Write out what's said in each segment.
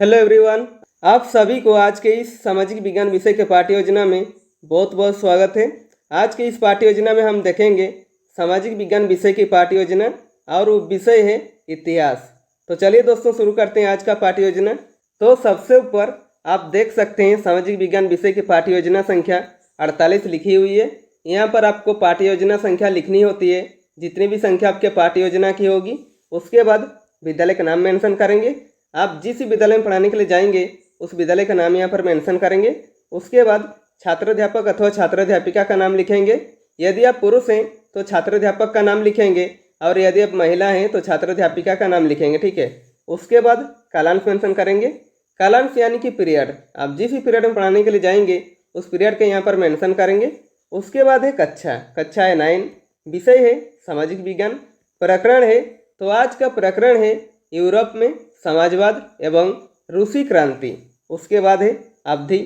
Hello everyone, आप सभी को आज के इस सामाजिक विज्ञान विषय के पाठ्य योजना में बहुत बहुत स्वागत है। आज के इस पाठ्य योजना में हम देखेंगे सामाजिक विज्ञान विषय की पाठ्य योजना और वो विषय है इतिहास। तो चलिए दोस्तों शुरू करते हैं आज का पाठ्य योजना। तो सबसे ऊपर आप देख सकते हैं सामाजिक विज्ञान विषय की पाठ्य योजना संख्या 48 लिखी हुई है। यहाँ पर आपको पाठ्य योजना संख्या लिखनी होती है। जितनी भी संख्या आपके पाठ्य योजना की होगी उसके बाद विद्यालय का नाम मेंशन करेंगे। आप जिस विद्यालय में पढ़ाने के लिए जाएंगे उस विद्यालय का नाम यहाँ पर मेंशन करेंगे। उसके बाद छात्राध्यापक अथवा छात्राध्यापिका का नाम लिखेंगे। यदि आप पुरुष हैं तो छात्राध्यापक का नाम लिखेंगे और यदि आप महिला हैं तो छात्राध्यापिका का नाम लिखेंगे, ठीक है। उसके बाद कालांश मेंशन करेंगे। कालांश यानी कि पीरियड, आप जिस भी पीरियड में पढ़ाने के लिए जाएंगे उस पीरियड के यहाँ पर मेंशन करेंगे। उसके बाद है कक्षा है 9, विषय है सामाजिक विज्ञान, प्रकरण है तो आज का प्रकरण है यूरोप में समाजवाद एवं रूसी क्रांति। उसके बाद है अवधि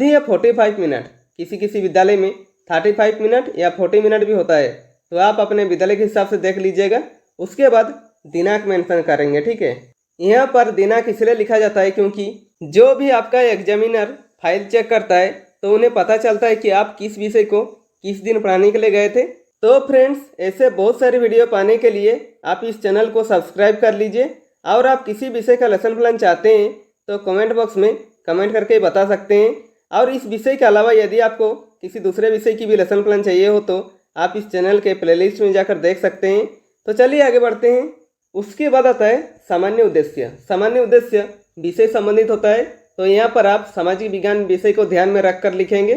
या 45 मिनट, किसी विद्यालय में 35 मिनट या 40 मिनट भी होता है, तो आप अपने विद्यालय के हिसाब से देख लीजिएगा। उसके बाद दिनांक मेंशन करेंगे, ठीक है। यहाँ पर दिनांक इसलिए लिखा जाता है क्योंकि जो भी आपका एग्जामिनर फाइल चेक करता है तो उन्हें पता चलता है कि आप किस विषय को किस दिन पढ़ाने के लिए गए थे। तो फ्रेंड्स, ऐसे बहुत सारे वीडियो पाने के लिए आप इस चैनल को सब्सक्राइब कर लीजिए और आप किसी विषय का लेसन प्लान चाहते हैं तो कमेंट बॉक्स में कमेंट करके बता सकते हैं। और इस विषय के अलावा यदि आपको किसी दूसरे विषय की भी लेसन प्लान चाहिए हो तो आप इस चैनल के प्लेलिस्ट में जाकर देख सकते हैं। तो चलिए आगे बढ़ते हैं। उसके बाद आता है सामान्य उद्देश्य। सामान्य उद्देश्य विषय संबंधित होता है, तो यहाँ पर आप सामाजिक विज्ञान विषय को ध्यान में रख कर लिखेंगे।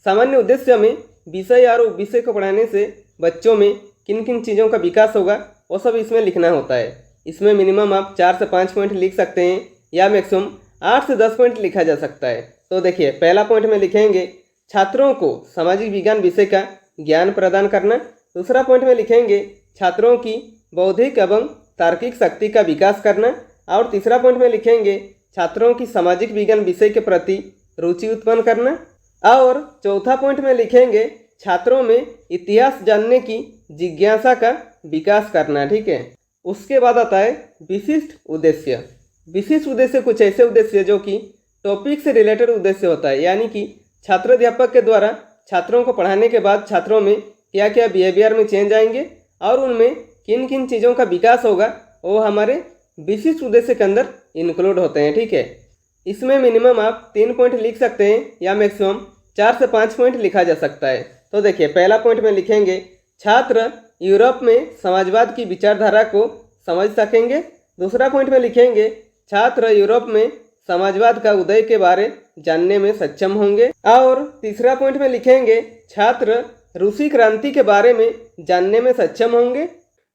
सामान्य उद्देश्य में विषय और विषय को पढ़ाने से बच्चों में किन किन चीज़ों का विकास होगा वो सब इसमें लिखना होता है। इसमें मिनिमम आप 4 से 5 पॉइंट लिख सकते हैं या मैक्सिमम 8 से 10 पॉइंट लिखा जा सकता है। तो देखिए, पहला पॉइंट में लिखेंगे छात्रों को सामाजिक विज्ञान विषय का ज्ञान प्रदान करना। दूसरा पॉइंट में लिखेंगे छात्रों की बौद्धिक एवं तार्किक शक्ति का विकास करना। और तीसरा पॉइंट में लिखेंगे छात्रों की सामाजिक विज्ञान विषय के प्रति रुचि उत्पन्न करना। और चौथा पॉइंट में लिखेंगे छात्रों में इतिहास जानने की जिज्ञासा का विकास करना, ठीक है। उसके बाद आता है विशिष्ट उद्देश्य। विशिष्ट उद्देश्य कुछ ऐसे उद्देश्य जो कि टॉपिक से रिलेटेड उद्देश्य होता है, यानी कि छात्राध्यापक के द्वारा छात्रों को पढ़ाने के बाद छात्रों में क्या क्या बिहेवियर में चेंज आएंगे और उनमें किन किन चीज़ों का विकास होगा वो हमारे विशिष्ट उद्देश्य के अंदर इंक्लूड होते हैं, ठीक है। इसमें मिनिमम आप 3 पॉइंट लिख सकते हैं या मैक्सिमम 4 से 5 पॉइंट लिखा जा सकता है। तो देखिए, पहला पॉइंट में लिखेंगे छात्र यूरोप में समाजवाद की विचारधारा को समझ सकेंगे। दूसरा पॉइंट में लिखेंगे छात्र यूरोप में समाजवाद का उदय के बारे जानने में सक्षम होंगे। और तीसरा पॉइंट में लिखेंगे छात्र रूसी क्रांति के बारे में जानने में सक्षम होंगे।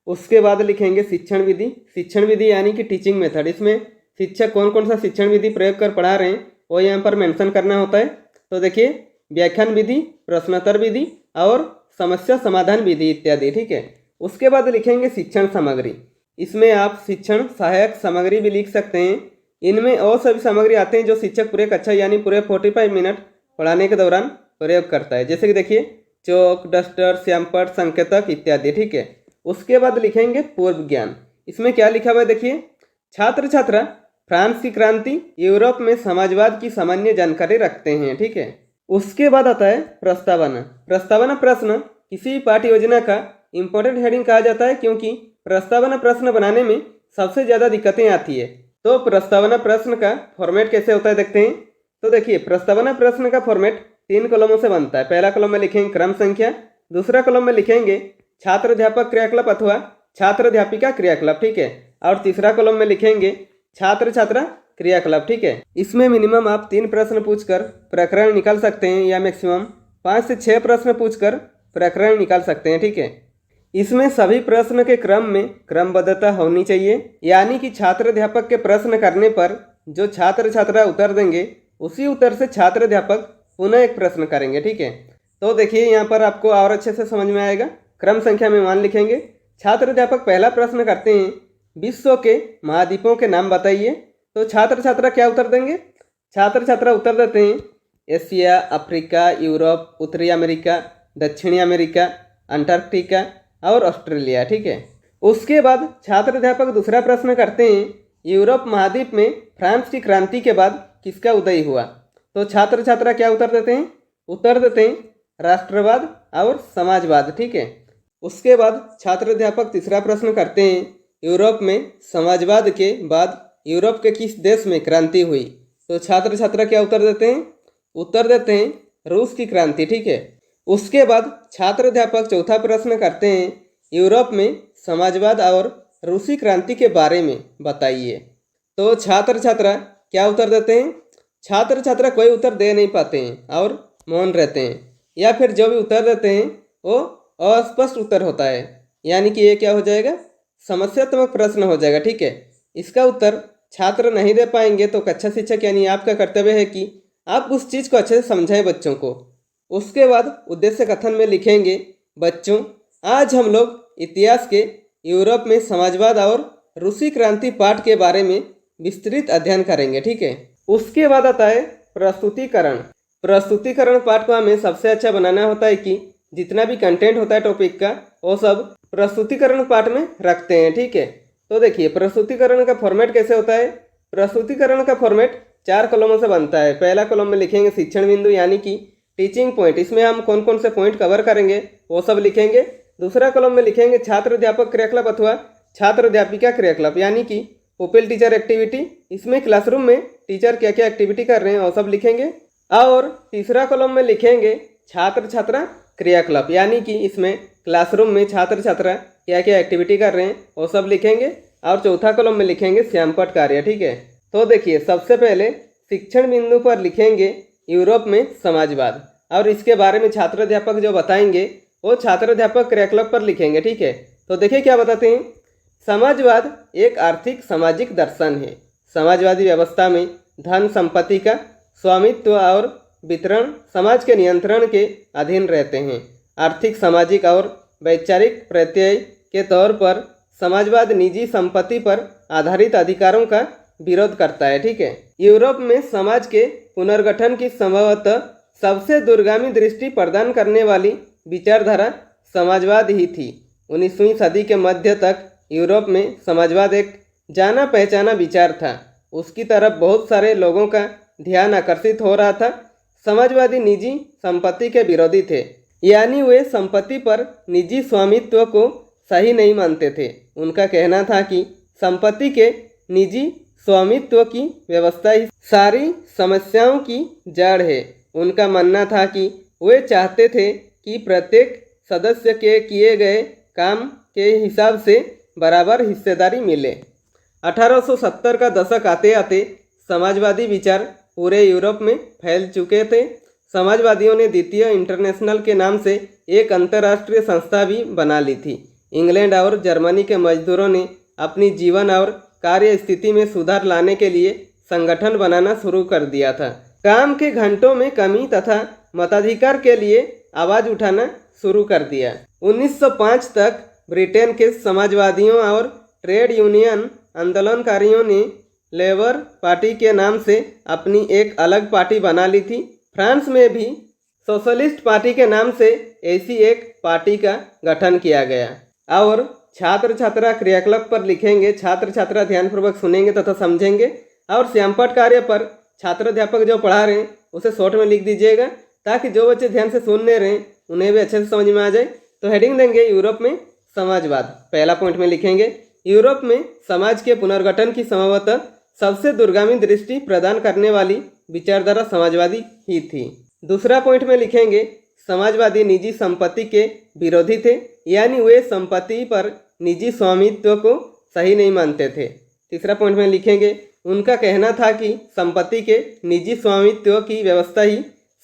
उसके बाद लिखेंगे शिक्षण विधि। शिक्षण विधि यानी कि टीचिंग मेथड। इसमें शिक्षक कौन कौन सा शिक्षण विधि प्रयोग कर पढ़ा रहे हैं वो यहाँ पर मेंशन करना होता है। तो देखिए, व्याख्यान विधि, प्रश्नोत्तर विधि और समस्या समाधान विधि इत्यादि, ठीक है। उसके बाद लिखेंगे शिक्षण सामग्री। इसमें आप शिक्षण सहायक सामग्री भी लिख सकते हैं। इनमें और सभी सामग्री आते हैं जो शिक्षक पूरे कक्षा यानी पूरे 45 मिनट पढ़ाने के दौरान प्रयोग करता है, जैसे कि देखिए चौक, डस्टर, श्यामपट्ट, संकेतक इत्यादि, ठीक है। उसके बाद लिखेंगे पूर्व ज्ञान। इसमें क्या लिखा हुआ है देखिए, छात्र छात्रा फ्रांस की क्रांति, यूरोप में समाजवाद की सामान्य जानकारी रखते हैं, ठीक है। उसके बाद आता है प्रस्तावना। प्रस्तावना प्रश्न किसी पाठ्य योजना का इम्पोर्टेंट हेडिंग कहा जाता है क्योंकि प्रस्तावना प्रश्न बनाने में सबसे ज़्यादा दिक्कतें आती है। तो प्रस्तावना प्रश्न का फॉर्मेट कैसे होता है देखते हैं। तो देखिए, प्रस्तावना प्रश्न का फॉर्मेट 3 कॉलमों से बनता है। पहला कॉलम में लिखेंगे क्रम संख्या, दूसरा कॉलम में लिखेंगे छात्राध्यापक क्रियाकलाप अथवा छात्राध्यापिका क्रियाकलाप, ठीक है। और तीसरा कॉलम में लिखेंगे छात्र छात्रा क्रियाकलाप, ठीक है। इसमें मिनिमम आप 3 प्रश्न पूछकर प्रकरण निकाल सकते हैं या मैक्सिमम 5 से 6 प्रश्न पूछकर प्रकरण निकाल सकते हैं, ठीक है। इसमें सभी प्रश्न के क्रम में क्रमबद्धता होनी चाहिए, यानी कि छात्राध्यापक के प्रश्न करने पर जो छात्र छात्रा उत्तर देंगे उसी उत्तर से छात्राध्यापक पुनः एक प्रश्न करेंगे, ठीक है। तो देखिए, यहाँ पर आपको और अच्छे से समझ में आएगा। क्रम संख्या में मान लिखेंगे। छात्राध्यापक पहला प्रश्न करते हैं विश्व के महाद्वीपों के नाम बताइए। तो छात्र छात्रा क्या उत्तर देंगे? छात्र छात्रा उत्तर देते हैं एशिया, अफ्रीका, यूरोप, उत्तरी अमेरिका, दक्षिणी अमेरिका, अंटार्कटिका और ऑस्ट्रेलिया, ठीक है। उसके बाद छात्र अध्यापक दूसरा प्रश्न करते हैं यूरोप महाद्वीप में फ्रांस की क्रांति के बाद किसका उदय हुआ? तो छात्र छात्रा क्या उत्तर देते हैं? उत्तर देते हैं राष्ट्रवाद और समाजवाद। ठीक है। उसके बाद छात्र अध्यापक तीसरा प्रश्न करते हैं, यूरोप में समाजवाद के बाद यूरोप के किस देश में क्रांति हुई? तो छात्र छात्रा क्या उत्तर देते हैं? उत्तर देते हैं रूस की क्रांति। ठीक है। उसके बाद छात्र अध्यापक चौथा प्रश्न करते हैं, यूरोप में समाजवाद और रूसी क्रांति के बारे में बताइए। तो छात्र छात्रा क्या उत्तर देते हैं? छात्र छात्रा कोई उत्तर दे नहीं पाते हैं और मौन रहते हैं, या फिर जो भी उत्तर देते हैं वो अस्पष्ट उत्तर होता है, यानी कि ये क्या हो जाएगा? समस्यात्मक प्रश्न हो जाएगा। ठीक है। इसका उत्तर छात्र नहीं दे पाएंगे तो कक्षा शिक्षक यानी आपका कर्तव्य है कि आप उस चीज़ को अच्छे से समझाएं बच्चों को। उसके बाद उद्देश्य कथन में लिखेंगे, बच्चों आज हम लोग इतिहास के यूरोप में समाजवाद और रूसी क्रांति पाठ के बारे में विस्तृत अध्ययन करेंगे। ठीक है। उसके बाद आता है प्रस्तुतिकरण। प्रस्तुतिकरण पाठ को हमें सबसे अच्छा बनाना होता है कि जितना भी कंटेंट होता है टॉपिक का वो सब प्रस्तुतिकरण पाठ में रखते हैं। ठीक है। तो देखिए प्रस्तुतिकरण का फॉर्मेट कैसे होता है। प्रस्तुतिकरण का फॉर्मेट 4 कॉलमों से बनता है। पहला कॉलम में लिखेंगे शिक्षण बिंदु यानी कि टीचिंग पॉइंट, इसमें हम कौन कौन से पॉइंट कवर करेंगे वो सब लिखेंगे। दूसरा कॉलम में लिखेंगे छात्र अध्यापक क्रियाकलाप अथवा छात्र अध्यापिका क्रियाकलाप यानी कि पुपिल टीचर एक्टिविटी, इसमें क्लासरूम में टीचर क्या क्या एक्टिविटी कर रहे हैं वो सब लिखेंगे। और तीसरा कॉलम में लिखेंगे छात्र छात्रा क्रियाकलाप यानी कि इसमें क्लासरूम में छात्र छात्रा क्या क्या एक्टिविटी कर रहे हैं वो सब लिखेंगे। और चौथा कॉलम में लिखेंगे श्यामपट कार्य। ठीक है। तो देखिए सबसे पहले शिक्षण बिंदु पर लिखेंगे यूरोप में समाजवाद, और इसके बारे में छात्र अध्यापक जो बताएंगे वो छात्र अध्यापक क्रियाकलाप पर लिखेंगे। ठीक है। तो देखिए क्या बताते हैं, समाजवाद एक आर्थिक सामाजिक दर्शन है। समाजवादी व्यवस्था में धन संपत्ति का स्वामित्व और वितरण समाज के नियंत्रण के अधीन रहते हैं। आर्थिक सामाजिक और वैचारिक प्रत्यय के तौर पर समाजवाद निजी संपत्ति पर आधारित अधिकारों का विरोध करता है। ठीक है। यूरोप में समाज के पुनर्गठन की संभवतः सबसे दूरगामी दृष्टि प्रदान करने वाली विचारधारा समाजवाद ही थी। 19वीं सदी के मध्य तक यूरोप में समाजवाद एक जाना पहचाना विचार था। उसकी तरफ बहुत सारे लोगों का ध्यान आकर्षित हो रहा था। समाजवादी निजी संपत्ति के विरोधी थे, यानी वे संपत्ति पर निजी स्वामित्व को सही नहीं मानते थे। उनका कहना था कि संपत्ति के निजी स्वामित्व की व्यवस्था ही सारी समस्याओं की जड़ है। उनका मानना था कि वे चाहते थे कि प्रत्येक सदस्य के किए गए काम के हिसाब से बराबर हिस्सेदारी मिले। 1870 का दशक आते आते समाजवादी विचार पूरे यूरोप में फैल चुके थे। समाजवादियों ने द्वितीय इंटरनेशनल के नाम से एक अंतर्राष्ट्रीय संस्था भी बना ली थी। इंग्लैंड और जर्मनी के मजदूरों ने अपनी जीवन और कार्य स्थिति में सुधार लाने के लिए संगठन बनाना शुरू कर दिया था। काम के घंटों में कमी तथा मताधिकार के लिए आवाज़ उठाना शुरू कर दिया। 1905 तक ब्रिटेन के समाजवादियों और ट्रेड यूनियन आंदोलनकारियों ने लेबर पार्टी के नाम से अपनी एक अलग पार्टी बना ली थी। फ्रांस में भी सोशलिस्ट पार्टी के नाम से ऐसी एक पार्टी का गठन किया गया। और छात्र छात्रा क्रियाकलाप पर लिखेंगे, छात्र छात्रा ध्यानपूर्वक सुनेंगे तथा समझेंगे। और श्यामपट कार्य पर छात्र अध्यापक जो पढ़ा रहे हैं उसे शॉर्ट में लिख दीजिएगा, ताकि जो बच्चे ध्यान से सुनने रहे उन्हें भी अच्छे से समझ में आ जाए। तो हेडिंग देंगे यूरोप में समाजवाद। पहला पॉइंट में लिखेंगे यूरोप में समाज के पुनर्गठन की संभवतः सबसे दूरगामी दृष्टि प्रदान करने वाली विचारधारा समाजवादी ही थी। दूसरा पॉइंट में लिखेंगे समाजवादी निजी संपत्ति के विरोधी थे, यानी वे संपत्ति पर निजी स्वामित्व को सही नहीं मानते थे। तीसरा पॉइंट में लिखेंगे उनका कहना था कि संपत्ति के निजी स्वामित्व की व्यवस्था ही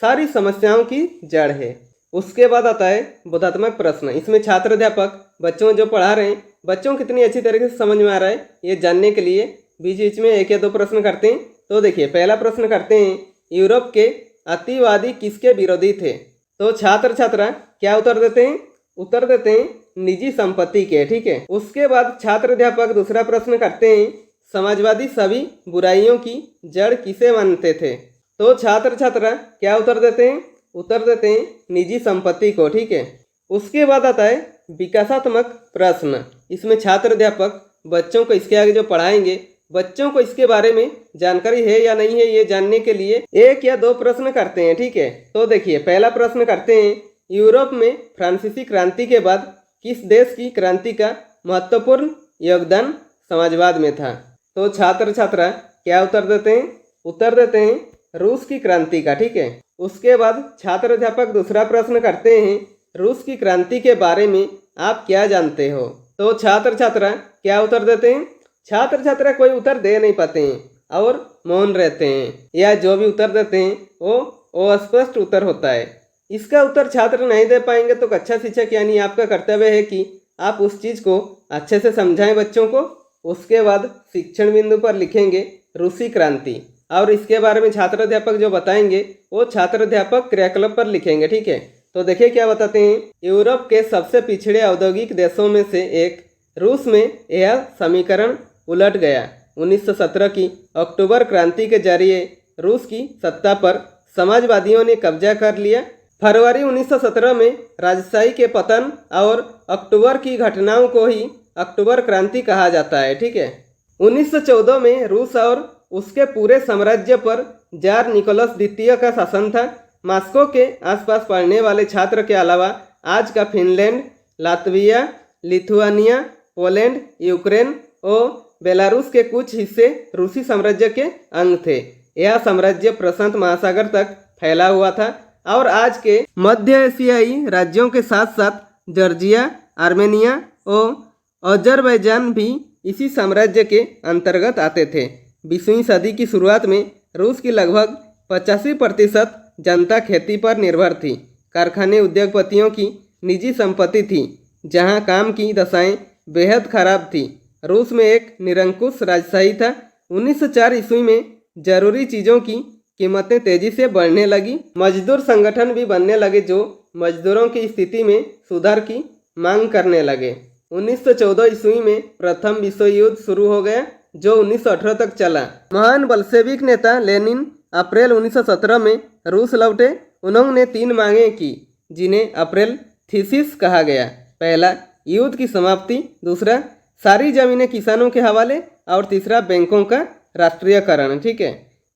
सारी समस्याओं की जड़ है। उसके बाद आता है बोधात्मक प्रश्न। इसमें छात्र अध्यापक बच्चों जो पढ़ा रहे हैं बच्चों कितनी अच्छी तरीके से समझ में आ रहा है ये जानने के लिए बीच बीच में एक या दो प्रश्न करते हैं। तो देखिए पहला प्रश्न करते हैं, यूरोप के अतिवादी किसके विरोधी थे? तो छात्र छात्रा क्या उत्तर देते हैं? उत्तर देते हैं निजी संपत्ति के। ठीक है। उसके बाद छात्र अध्यापक दूसरा प्रश्न करते हैं, समाजवादी सभी बुराइयों की जड़ किसे मानते थे? तो छात्र छात्रा क्या उत्तर देते हैं? उत्तर देते हैं निजी संपत्ति को। ठीक है। उसके बाद आता है विकासात्मक प्रश्न। इसमें छात्र अध्यापक बच्चों को इसके आगे जो पढ़ाएंगे बच्चों को इसके बारे में जानकारी है या नहीं है ये जानने के लिए एक या दो प्रश्न करते हैं, ठीक है। तो देखिए पहला प्रश्न करते हैं, यूरोप में फ्रांसीसी क्रांति के बाद किस देश की क्रांति का महत्वपूर्ण योगदान समाजवाद में था? तो छात्र छात्रा क्या उत्तर देते हैं? उत्तर देते हैं रूस की क्रांति का, ठीक है। उसके बाद छात्र अध्यापक दूसरा प्रश्न करते हैं, रूस की क्रांति के बारे में आप क्या जानते हो? तो छात्र छात्रा क्या उत्तर देते हैं? छात्र छात्रा कोई उत्तर दे नहीं पाते हैं और मौन रहते हैं, या जो भी उत्तर देते हैं वो अस्पष्ट उत्तर होता है। इसका उत्तर छात्र नहीं दे पाएंगे तो कक्षा शिक्षक यानी आपका कर्तव्य है कि आप उस चीज़ को अच्छे से समझाएं बच्चों को। उसके बाद शिक्षण बिंदु पर लिखेंगे रूसी क्रांति, और इसके बारे में छात्र अध्यापक जो बताएंगे वो छात्र अध्यापक क्रियाकलाप पर लिखेंगे, ठीक है। तो देखिए क्या बताते हैं, यूरोप के सबसे पिछड़े औद्योगिक देशों में से एक रूस में यह समीकरण उलट गया। 1917 की अक्टूबर क्रांति के जरिए रूस की सत्ता पर समाजवादियों ने कब्जा कर लिया। फरवरी 1917 में राजशाही के पतन और अक्टूबर की घटनाओं को ही अक्टूबर क्रांति कहा जाता है, ठीक है। 1914 में रूस और उसके पूरे साम्राज्य पर जार निकोलस द्वितीय का शासन था। मॉस्को के आसपास पढ़ने वाले छात्र के अलावा आज का Finland, Latvia, Lithuania, Poland, Ukraine और बेलारूस के कुछ हिस्से रूसी साम्राज्य के अंग थे। यह साम्राज्य प्रशांत महासागर तक फैला हुआ था और आज के मध्य एशियाई राज्यों के साथ साथ जॉर्जिया, आर्मेनिया और अजरबैजान भी इसी साम्राज्य के अंतर्गत आते थे। 20वीं सदी की शुरुआत में रूस की लगभग 85% जनता खेती पर निर्भर थी। कारखाने उद्योगपतियों की निजी संपत्ति थी, जहां काम की दशाएं बेहद खराब थी। रूस में एक निरंकुश राजशाही था। 1904 ईस्वी में जरूरी चीज़ों की कीमतें तेजी से बढ़ने लगी। मजदूर संगठन भी बनने लगे जो मजदूरों की स्थिति में सुधार की मांग करने लगे। 1914 ईस्वी में प्रथम विश्व युद्ध शुरू हो गया जो 1918 तक चला। महान बल्शेविक नेता लेनिन अप्रैल 1917 में रूस लौटे। उन्होंने 3 मांगें की जिन्हें अप्रैल थीसिस कहा गया। पहला, युद्ध की समाप्ति। दूसरा, सारी जमीनें किसानों के हवाले। और तीसरा, बैंकों का राष्ट्रीयकरण, ठीक है।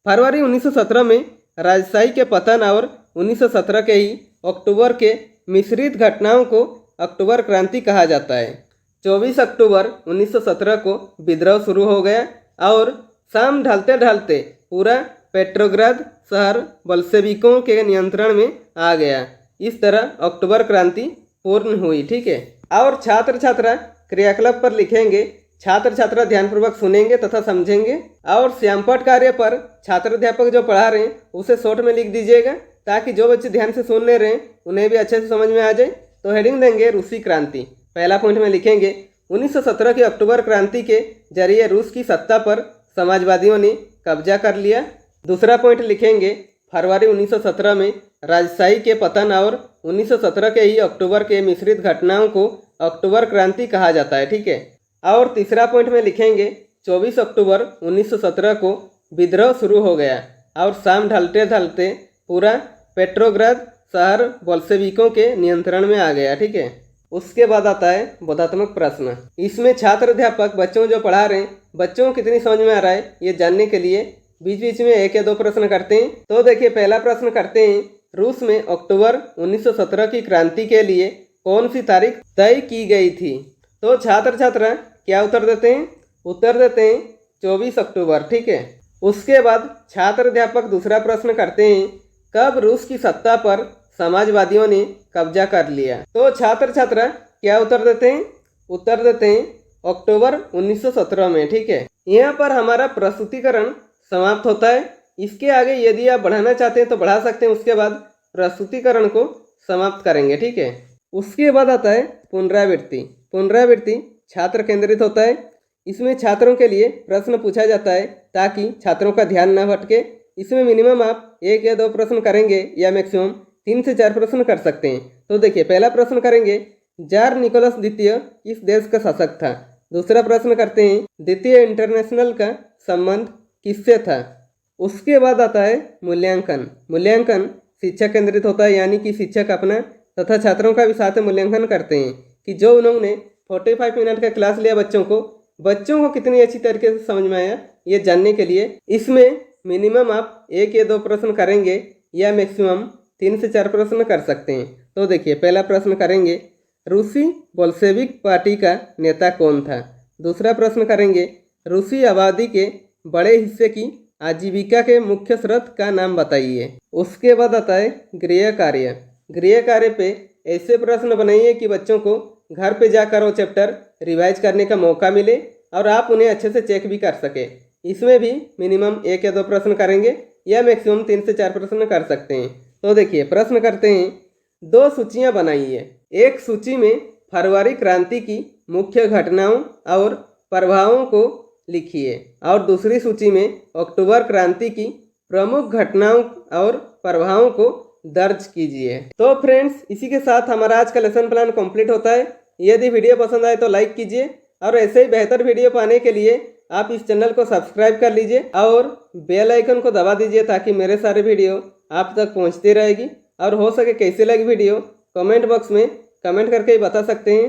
फरवरी 1917 में राजशाही के पतन और 1917 के ही अक्टूबर के मिश्रित घटनाओं को अक्टूबर क्रांति कहा जाता है। 24 अक्टूबर 1917 को विद्रोह शुरू हो गया और शाम ढलते ढलते पूरा पेट्रोग्राद शहर बल्शेविकों के नियंत्रण में आ गया। इस तरह अक्टूबर क्रांति पूर्ण हुई, ठीक है। और छात्र छात्रा क्रियाकलाप पर लिखेंगे। छात्र छात्रा ध्यानपूर्वक सुनेंगे तथा समझेंगे और श्यामपट कार्य पर छात्र अध्यापक जो पढ़ा रहे हैं उसे शॉर्ट में लिख दीजिएगा ताकि जो बच्चे ध्यान से सुन ले रहे हैं उन्हें भी अच्छे से समझ में आ जाए। तो हेडिंग देंगे रूसी क्रांति। पहला पॉइंट में लिखेंगे 1917 की अक्टूबर क्रांति के जरिए रूस की सत्ता पर समाजवादियों ने कब्जा कर लिया। दूसरा पॉइंट लिखेंगे फरवरी 1917 में राजशाही के पतन और 1917 के ही अक्टूबर के मिश्रित घटनाओं को अक्टूबर क्रांति कहा जाता है, ठीक है। और तीसरा पॉइंट में लिखेंगे 24 अक्टूबर 1917 को विद्रोह शुरू हो गया और शाम ढलते ढलते पूरा पेट्रोग्राद शहर बोल्शेविकों के नियंत्रण में आ गया, ठीक है। उसके बाद आता है बोधात्मक प्रश्न। इसमें छात्र अध्यापक बच्चों जो पढ़ा रहे हैं बच्चों को कितनी समझ में आ रहा है ये जानने के लिए बीच बीच में एक या दो प्रश्न करते हैं। तो देखिए पहला प्रश्न करते हैं, रूस में अक्टूबर 1917 की क्रांति के लिए कौन सी तारीख तय की गई थी? तो छात्र छात्रा क्या उत्तर देते हैं? उत्तर देते हैं 24 अक्टूबर, ठीक है। उसके बाद छात्र अध्यापक दूसरा प्रश्न करते हैं, कब रूस की सत्ता पर समाजवादियों ने कब्जा कर लिया? तो छात्र छात्रा क्या उत्तर देते हैं? उत्तर देते हैं अक्टूबर 1917 में, ठीक है। यहाँ पर हमारा प्रस्तुतिकरण समाप्त होता है। इसके आगे यदि आप बढ़ाना चाहते हैं तो बढ़ा सकते हैं, उसके बाद प्रस्तुतिकरण को समाप्त करेंगे, ठीक है। उसके बाद आता है पुनरावृत्ति। पुनरावृत्ति छात्र केंद्रित होता है। इसमें छात्रों के लिए प्रश्न पूछा जाता है ताकि छात्रों का ध्यान न भटके। इसमें मिनिमम आप 1 या 2 प्रश्न करेंगे या मैक्सिमम 3 से 4 प्रश्न कर सकते हैं। तो देखिए पहला प्रश्न करेंगे, जार निकोलस द्वितीय किस देश का शासक था? दूसरा प्रश्न करते हैं, द्वितीय इंटरनेशनल का संबंध किससे था? उसके बाद आता है मूल्यांकन। मूल्यांकन शिक्षक केंद्रित होता है, यानी कि शिक्षक अपना तथा छात्रों का भी साथ में मूल्यांकन करते हैं कि जो उन्होंने 45 मिनट का क्लास लिया बच्चों को बच्चों को कितनी अच्छी तरीके से समझ में आया ये जानने के लिए इसमें मिनिमम आप 1 या 2 प्रश्न करेंगे या मैक्सिमम 3 से 4 प्रश्न कर सकते हैं। तो देखिए, पहला प्रश्न करेंगे, रूसी बोल्शेविक पार्टी का नेता कौन था। दूसरा प्रश्न करेंगे, रूसी आबादी के बड़े हिस्से की आजीविका के मुख्य स्रोत का नाम बताइए। उसके बाद आता है गृह कार्य। गृह कार्य पे ऐसे प्रश्न बनाइए कि बच्चों को घर पे जाकर वो चैप्टर रिवाइज करने का मौका मिले और आप उन्हें अच्छे से चेक भी कर सके। इसमें भी मिनिमम 1 या 2 प्रश्न करेंगे या मैक्सिमम 3 से 4 प्रश्न कर सकते हैं। तो देखिए, प्रश्न करते हैं, 2 सूचियाँ बनाइए। एक सूची में फरवरी क्रांति की मुख्य घटनाओं और प्रभावों को लिखिए और दूसरी सूची में अक्टूबर क्रांति की प्रमुख घटनाओं और प्रभावों को दर्ज कीजिए। तो फ्रेंड्स, इसी के साथ हमारा आज का लेसन प्लान कंप्लीट होता है। यदि वीडियो पसंद आए तो लाइक कीजिए और ऐसे ही बेहतर वीडियो पाने के लिए आप इस चैनल को सब्सक्राइब कर लीजिए और बेल आइकन को दबा दीजिए ताकि मेरे सारे वीडियो आप तक पहुंचती रहेगी। और हो सके कैसे लगी वीडियो कमेंट बॉक्स में कमेंट करके ही बता सकते हैं।